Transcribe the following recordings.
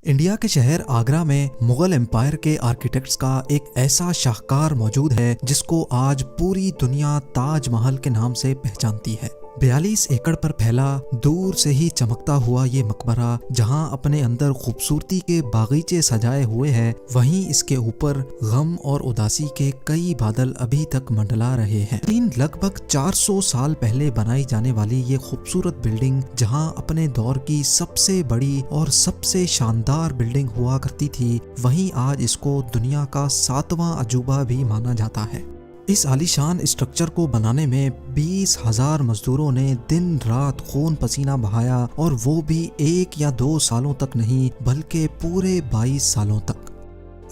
India के शहर आगरा में मुगल एम्पायर के आर्किटेक्ट्स का एक ऐसा शाहकार मौजूद है जिसको आज पूरी दुनिया ताजमहल के नाम से पहचानती है। 42 एकड़ पर फैला दूर से ही चमकता हुआ ये मकबरा जहां अपने अंदर खूबसूरती के बागीचे सजाए हुए हैं, वहीं इसके ऊपर गम और उदासी के कई बादल अभी तक मंडला रहे हैं। लगभग 400 साल पहले बनाई जाने वाली ये खूबसूरत बिल्डिंग जहां अपने दौर की सबसे बड़ी और सबसे शानदार बिल्डिंग हुआ करती थी, वहीं आज इसको दुनिया का 7वां अजूबा भी माना जाता है। इस आलीशान स्ट्रक्चर को बनाने में 20,000 मजदूरों ने दिन रात खून पसीना बहाया, और वो भी 1 या 2 सालों तक नहीं बल्कि पूरे 22 सालों तक।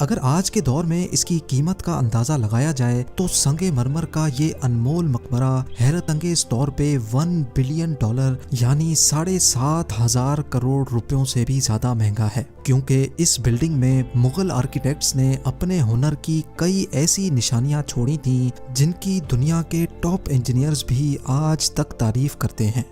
अगर आज के दौर में इसकी कीमत का अंदाजा लगाया जाए तो संगे मरमर का ये अनमोल मकबरा हैरत अंगेज तौर पे $1 बिलियन यानी 7,500 करोड़ रुपयों से भी ज्यादा महंगा है, क्योंकि इस बिल्डिंग में मुगल आर्किटेक्ट्स ने अपने हुनर की कई ऐसी निशानियां छोड़ी थीं जिनकी दुनिया के टॉप इंजीनियर्स भी आज तक तारीफ करते हैं।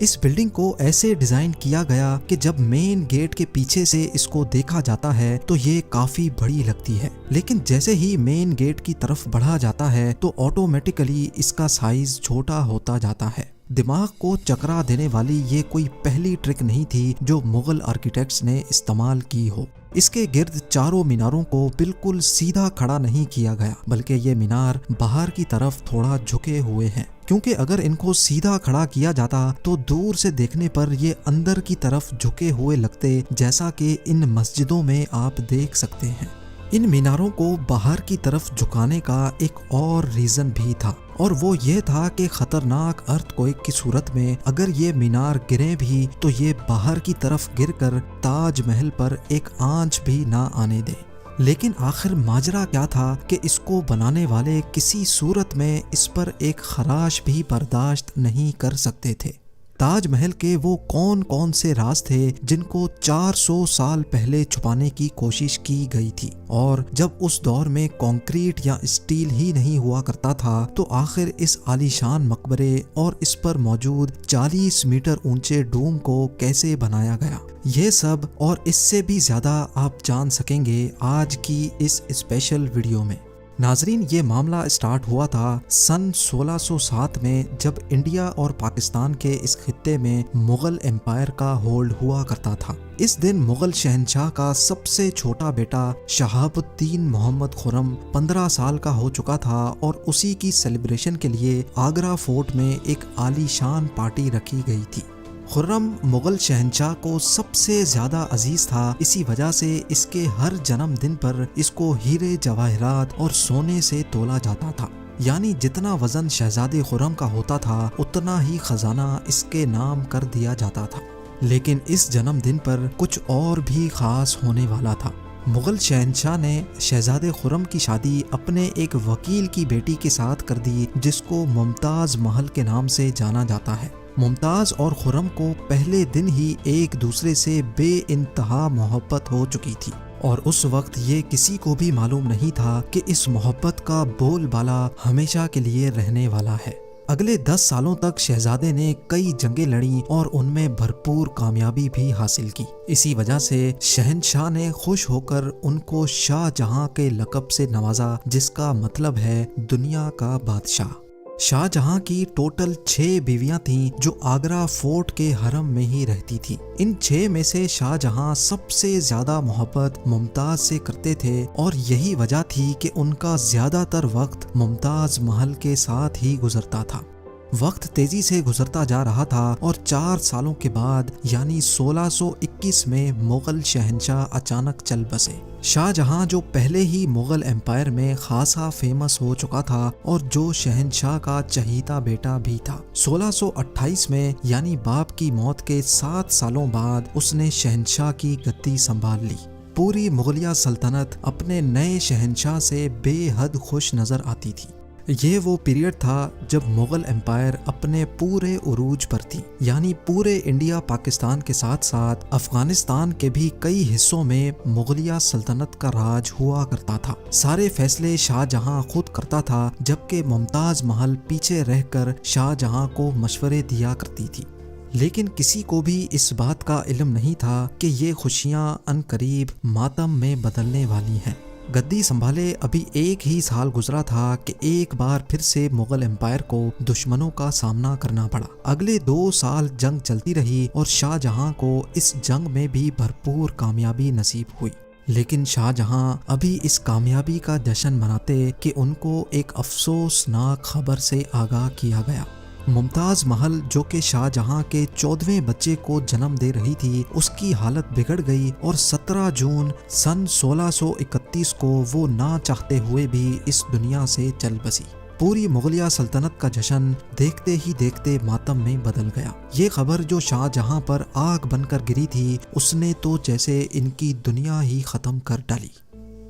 इस बिल्डिंग को ऐसे डिजाइन किया गया कि जब मेन गेट के पीछे से इसको देखा जाता है तो ये काफी बड़ी लगती है, लेकिन जैसे ही मेन गेट की तरफ बढ़ा जाता है तो ऑटोमेटिकली इसका साइज छोटा होता जाता है। दिमाग को चकरा देने वाली ये कोई पहली ट्रिक नहीं थी जो मुगल आर्किटेक्ट्स ने इस्तेमाल की हो। इसके गिर्द चारों मीनारों को बिल्कुल सीधा खड़ा नहीं किया गया, बल्कि ये मीनार बाहर की तरफ थोड़ा झुके हुए हैं, क्योंकि अगर इनको सीधा खड़ा किया जाता तो दूर से देखने पर ये अंदर की तरफ झुके हुए लगते, जैसा कि इन मस्जिदों में आप देख सकते हैं। इन मीनारों को बाहर की तरफ झुकाने का एक और रीजन भी था, और वो ये था कि खतरनाक अर्थक्वेक की सूरत में अगर ये मीनार गिरे भी तो ये बाहर की तरफ गिरकर ताजमहल पर एक आंच भी ना आने दे। लेकिन आखिर माजरा क्या था कि इसको बनाने वाले किसी सूरत में इस पर एक खराश भी बर्दाश्त नहीं कर सकते थे। ताजमहल के वो कौन कौन से राज थे जिनको 400 साल पहले छुपाने की कोशिश की गई थी, और जब उस दौर में कंक्रीट या स्टील ही नहीं हुआ करता था तो आखिर इस आलीशान मकबरे और इस पर मौजूद 40 मीटर ऊंचे डूम को कैसे बनाया गया, ये सब और इससे भी ज्यादा आप जान सकेंगे आज की इस स्पेशल वीडियो में। नाजरीन, ये मामला स्टार्ट हुआ था सन 1607 में, जब इंडिया और पाकिस्तान के इस खित्ते में मुगल एम्पायर का होल्ड हुआ करता था। इस दिन मुगल शहंशाह का सबसे छोटा बेटा शहाबुद्दीन मोहम्मद खुर्रम 15 साल का हो चुका था, और उसी की सेलिब्रेशन के लिए आगरा फोर्ट में एक आलीशान पार्टी रखी गई थी। खुर्रम मुगल शहंशाह को सबसे ज्यादा अजीज था, इसी वजह से इसके हर जन्मदिन पर इसको हीरे जवाहरात और सोने से तोला जाता था, यानी जितना वजन शहजादे खुर्रम का होता था उतना ही खजाना इसके नाम कर दिया जाता था। लेकिन इस जन्मदिन पर कुछ और भी खास होने वाला था। मुगल शहंशाह ने शहजादे खुर्रम की शादी अपने एक वकील की बेटी के साथ कर दी, जिसको मुमताज महल के नाम से जाना जाता है। मुमताज और खुर्रम को पहले दिन ही एक दूसरे से बेइंतहा मोहब्बत हो चुकी थी, और उस वक्त ये किसी को भी मालूम नहीं था कि इस मोहब्बत का बोलबाला हमेशा के लिए रहने वाला है। अगले 10 सालों तक शहजादे ने कई जंगें लड़ी और उनमें भरपूर कामयाबी भी हासिल की। इसी वजह से शहंशाह ने खुश होकर उनको शाहजहां के लक़ब से नवाजा, जिसका मतलब है दुनिया का बादशाह। शाहजहां की टोटल 6 बीवियां थीं जो आगरा फोर्ट के हरम में ही रहती थीं। इन 6 में से शाहजहां सबसे ज्यादा मोहब्बत मुमताज से करते थे, और यही वजह थी कि उनका ज्यादातर वक्त मुमताज महल के साथ ही गुजरता था। वक्त तेजी से गुजरता जा रहा था, और 4 सालों के बाद यानी 1621 में मुगल शहंशाह अचानक चल बसे। शाहजहां जो पहले ही मुगल एम्पायर में खासा फेमस हो चुका था और जो शहंशाह का चहीता बेटा भी था, 1628 में यानी बाप की मौत के 7 सालों बाद उसने शहंशाह की गद्दी संभाल ली। पूरी मुगलिया सल्तनत अपने नए शहंशाह से बेहद खुश नजर आती थी। ये वो पीरियड था जब मुगल एम्पायर अपने पूरे उरूज पर थी, यानी पूरे इंडिया पाकिस्तान के साथ साथ अफगानिस्तान के भी कई हिस्सों में मुगलिया सल्तनत का राज हुआ करता था। सारे फैसले शाहजहां खुद करता था, जबकि मुमताज महल पीछे रहकर शाहजहां को मशवरे दिया करती थी। लेकिन किसी को भी इस बात का इल्म नहीं था कि ये खुशियां अनकरीब मातम में बदलने वाली हैं। गद्दी संभाले अभी एक ही साल गुजरा था कि एक बार फिर से मुगल एम्पायर को दुश्मनों का सामना करना पड़ा। अगले 2 साल जंग चलती रही और शाहजहां को इस जंग में भी भरपूर कामयाबी नसीब हुई। लेकिन शाहजहां अभी इस कामयाबी का जश्न मनाते कि उनको एक अफसोसनाक खबर से आगाह किया गया। मुमताज महल, जो कि शाहजहां के 14वें बच्चे को जन्म दे रही थी, उसकी हालत बिगड़ गई और 17 जून सन 1631 को वो ना चाहते हुए भी इस दुनिया से चल बसी। पूरी मुगलिया सल्तनत का जश्न देखते ही देखते मातम में बदल गया। ये खबर जो शाहजहां पर आग बनकर गिरी थी, उसने तो जैसे इनकी दुनिया ही खत्म कर डाली।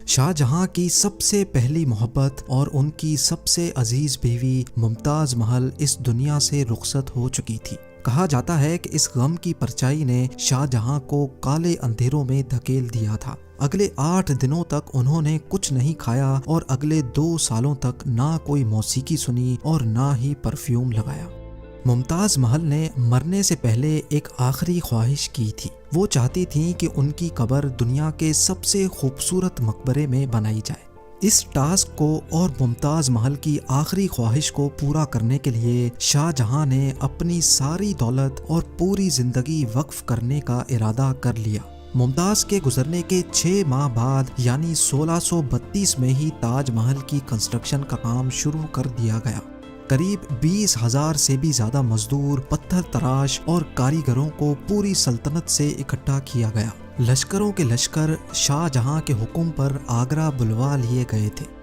शाहजहां की सबसे पहली मोहब्बत और उनकी सबसे अजीज बीवी मुमताज महल इस दुनिया से रुखसत हो चुकी थी। कहा जाता है कि इस गम की परछाई ने शाहजहां को काले अंधेरों में धकेल दिया था। अगले 8 दिनों तक उन्होंने कुछ नहीं खाया और अगले 2 सालों तक ना कोई मौसीकी सुनी और ना ही परफ्यूम लगाया। मुमताज महल ने मरने से पहले एक आखिरी ख्वाहिश की थी। वो चाहती थीं कि उनकी कब्र दुनिया के सबसे खूबसूरत मकबरे में बनाई जाए। इस टास्क को और मुमताज महल की आखिरी ख्वाहिश को पूरा करने के लिए शाहजहां ने अपनी सारी दौलत और पूरी जिंदगी वक्फ करने का इरादा कर लिया। मुमताज के गुजरने के 6 माह बाद यानी 1632 में ही ताजमहल की कंस्ट्रक्शन का काम शुरू कर दिया गया। करीब 20,000 से भी ज्यादा मजदूर, पत्थर तराश और कारीगरों को पूरी सल्तनत से इकट्ठा किया गया। लश्करों के लश्कर शाहजहां के हुक्म पर आगरा बुलवा लिए गए थे।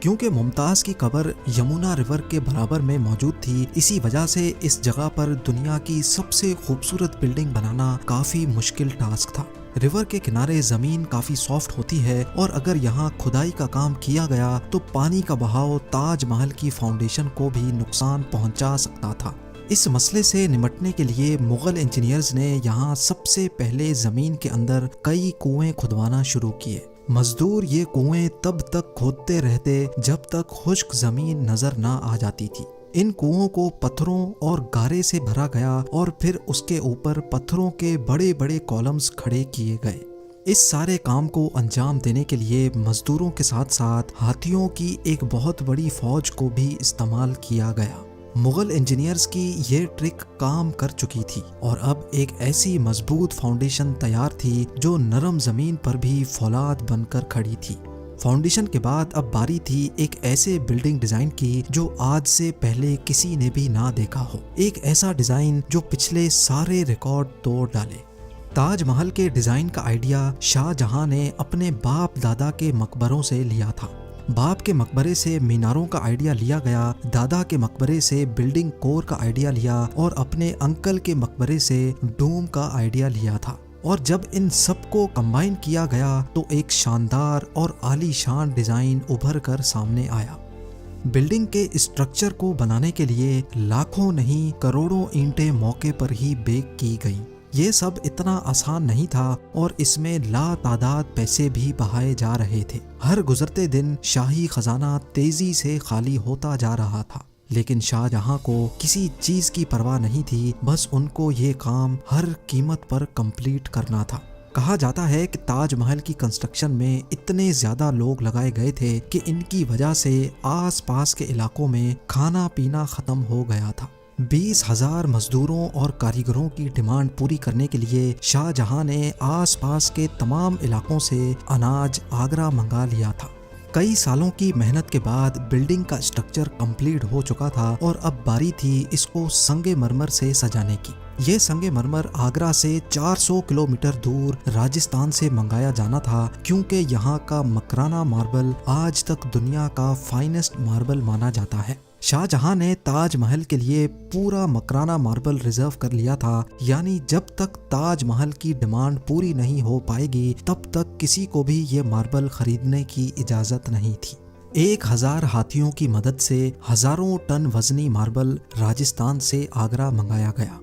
क्योंकि मुमताज की कब्र यमुना रिवर के बराबर में मौजूद थी, इसी वजह से इस जगह पर दुनिया की सबसे खूबसूरत बिल्डिंग बनाना काफी मुश्किल टास्क था। रिवर के किनारे जमीन काफी सॉफ्ट होती है और अगर यहाँ खुदाई का काम किया गया तो पानी का बहाव ताजमहल की फाउंडेशन को भी नुकसान पहुंचा सकता था। इस मसले से निपटने के लिए मुगल इंजीनियर्स ने यहाँ सबसे पहले जमीन के अंदर कई कुएं खुदवाना शुरू किए। मजदूर ये कुएं तब तक खोदते रहते जब तक खुश्क जमीन नजर ना आ जाती थी। इन कुओं को पत्थरों और गारे से भरा गया और फिर उसके ऊपर पत्थरों के बड़े बड़े कॉलम्स खड़े किए गए। इस सारे काम को अंजाम देने के लिए मजदूरों के साथ साथ हाथियों की एक बहुत बड़ी फौज को भी इस्तेमाल किया गया। मुगल इंजीनियर्स की ये ट्रिक काम कर चुकी थी और अब एक ऐसी मजबूत फाउंडेशन तैयार थी जो नरम जमीन पर भी फौलाद बनकर खड़ी थी। फाउंडेशन के बाद अब बारी थी एक ऐसे बिल्डिंग डिजाइन की जो आज से पहले किसी ने भी ना देखा हो। एक ऐसा डिजाइन जो पिछले सारे रिकॉर्ड तोड़ डाले। ताजमहल के डिजाइन का आइडिया शाहजहां ने अपने बाप दादा के मकबरों से लिया था। बाप के मकबरे से मीनारों का आइडिया लिया गया, दादा के मकबरे से बिल्डिंग कोर का आइडिया लिया और अपने अंकल के मकबरे से डोम का आइडिया लिया था। और जब इन सबको कंबाइन किया गया तो एक शानदार और आलीशान डिजाइन उभर कर सामने आया। बिल्डिंग के स्ट्रक्चर को बनाने के लिए लाखों नहीं करोड़ों ईंटें मौके पर ही बेक की गईं। ये सब इतना आसान नहीं था और इसमें लातादाद पैसे भी बहाए जा रहे थे। हर गुजरते दिन शाही खजाना तेजी से खाली होता जा रहा था, लेकिन शाहजहां को किसी चीज की परवाह नहीं थी। बस उनको ये काम हर कीमत पर कंप्लीट करना था। कहा जाता है कि ताजमहल की कंस्ट्रक्शन में इतने ज्यादा लोग लगाए गए थे कि इनकी वजह से आसपास के इलाकों में खाना पीना खत्म हो गया था। 20,000 मजदूरों और कारीगरों की डिमांड पूरी करने के लिए शाहजहां ने आसपास के तमाम इलाकों से अनाज आगरा मंगा लिया था। कई सालों की मेहनत के बाद बिल्डिंग का स्ट्रक्चर कंप्लीट हो चुका था और अब बारी थी इसको संगे मरमर से सजाने की। ये संगे मरमर आगरा से 400 किलोमीटर दूर राजस्थान से मंगाया जाना था, क्योंकि यहाँ का मकराना मार्बल आज तक दुनिया का फाइनेस्ट मार्बल माना जाता है। शाहजहां ने ताजमहल के लिए पूरा मकराना मार्बल रिजर्व कर लिया था, यानी जब तक ताजमहल की डिमांड पूरी नहीं हो पाएगी तब तक किसी को भी ये मार्बल खरीदने की इजाजत नहीं थी। 1000 हाथियों की मदद से हजारों टन वजनी मार्बल राजस्थान से आगरा मंगाया गया।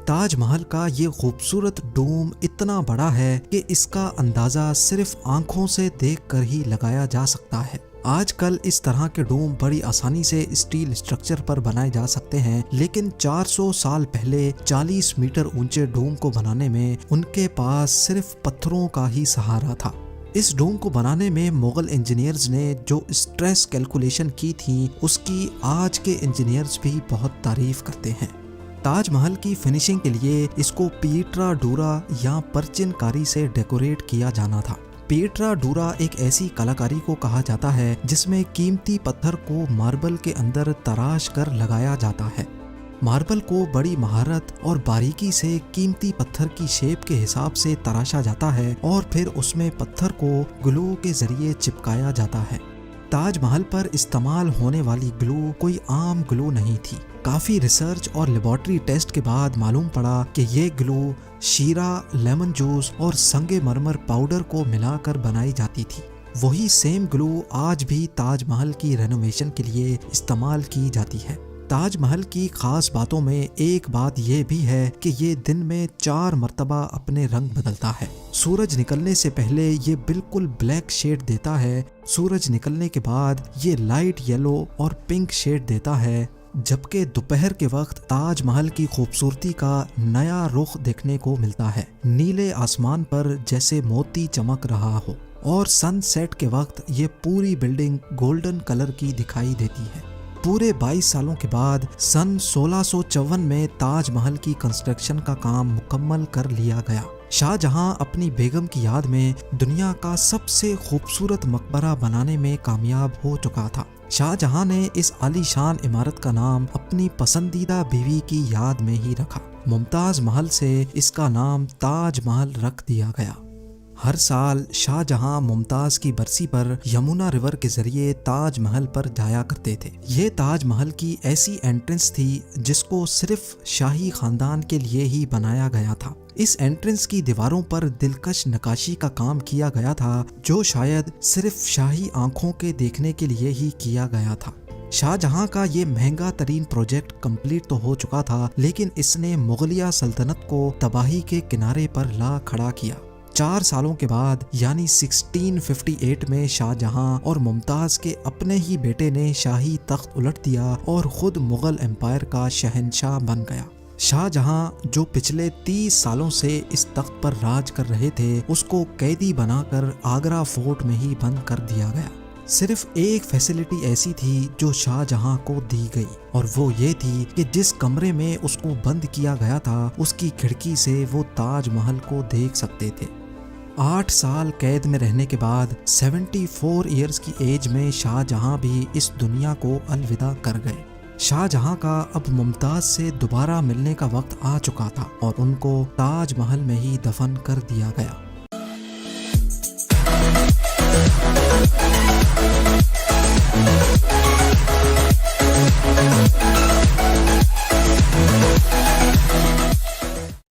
ताजमहल का ये खूबसूरत डोम इतना बड़ा है कि इसका अंदाजा सिर्फ आंखों से देखकर ही लगाया जा सकता है। आजकल इस तरह के डोम बड़ी आसानी से स्टील स्ट्रक्चर पर बनाए जा सकते हैं, लेकिन 400 साल पहले 40 मीटर ऊंचे डोम को बनाने में उनके पास सिर्फ पत्थरों का ही सहारा था। इस डोम को बनाने में मुगल इंजीनियर्स ने जो स्ट्रेस कैलकुलेशन की थी, उसकी आज के इंजीनियर्स भी बहुत तारीफ करते हैं। ताजमहल की फिनिशिंग के लिए इसको पीट्रा डूरा या परचिनकारी से डेकोरेट किया जाना था। पीट्रा डूरा एक ऐसी कलाकारी को कहा जाता है जिसमें कीमती पत्थर को मार्बल के अंदर तराश कर लगाया जाता है। मार्बल को बड़ी महारत और बारीकी से कीमती पत्थर की शेप के हिसाब से तराशा जाता है और फिर उसमें पत्थर को ग्लू के जरिए चिपकाया जाता है। ताजमहल पर इस्तेमाल होने वाली ग्लू कोई आम ग्लू नहीं थी। काफ़ी रिसर्च और लेबॉर्ट्री टेस्ट के बाद मालूम पड़ा कि ये ग्लू शीरा, लेमन जूस और संगमरमर पाउडर को मिलाकर बनाई जाती थी। वही सेम ग्लू आज भी ताजमहल की रेनोवेशन के लिए इस्तेमाल की जाती है। ताजमहल की खास बातों में एक बात यह भी है कि ये दिन में 4 मर्तबा अपने रंग बदलता है। सूरज निकलने से पहले ये बिल्कुल ब्लैक शेड देता है, सूरज निकलने के बाद ये लाइट येलो और पिंक शेड देता है, जबकि दोपहर के वक्त ताजमहल की खूबसूरती का नया रुख देखने को मिलता है। नीले आसमान पर जैसे मोती चमक रहा हो और सनसेट के वक्त ये पूरी बिल्डिंग गोल्डन कलर की दिखाई देती है। पूरे 22 सालों के बाद सन 1654 में ताजमहल की कंस्ट्रक्शन का काम मुकम्मल कर लिया गया। शाहजहां अपनी बेगम की याद में दुनिया का सबसे खूबसूरत मकबरा बनाने में कामयाब हो चुका था। शाहजहां ने इस आलीशान इमारत का नाम अपनी पसंदीदा बीवी की याद में ही रखा। मुमताज महल से इसका नाम ताजमहल रख दिया गया। हर साल शाहजहां मुमताज की बरसी पर यमुना रिवर के जरिए ताजमहल पर जाया करते थे। ये ताजमहल की ऐसी एंट्रेंस थी जिसको सिर्फ शाही खानदान के लिए ही बनाया गया था। इस एंट्रेंस की दीवारों पर दिलकश नक्काशी का काम किया गया था, जो शायद सिर्फ शाही आंखों के देखने के लिए ही किया गया था। शाहजहां का ये महंगा तरीन प्रोजेक्ट कंप्लीट तो हो चुका था, लेकिन इसने मुगलिया सल्तनत को तबाही के किनारे पर ला खड़ा किया। 4 सालों के बाद यानी 1658 में शाहजहां और मुमताज के अपने ही बेटे ने शाही तख्त उलट दिया और खुद मुगल एम्पायर का शहंशाह बन गया। शाहजहां जो पिछले 30 सालों से इस तख्त पर राज कर रहे थे, उसको कैदी बनाकर आगरा फोर्ट में ही बंद कर दिया गया। सिर्फ एक फैसिलिटी ऐसी थी जो शाहजहां को दी गई, और वो ये थी कि जिस कमरे में उसको बंद किया गया था, उसकी खिड़की से वो ताजमहल को देख सकते थे। 8 साल कैद में रहने के बाद 74 ईयर्स की एज में शाहजहां भी इस दुनिया को अलविदा कर गए। शाहजहां का अब मुमताज से दोबारा मिलने का वक्त आ चुका था और उनको ताजमहल में ही दफन कर दिया गया।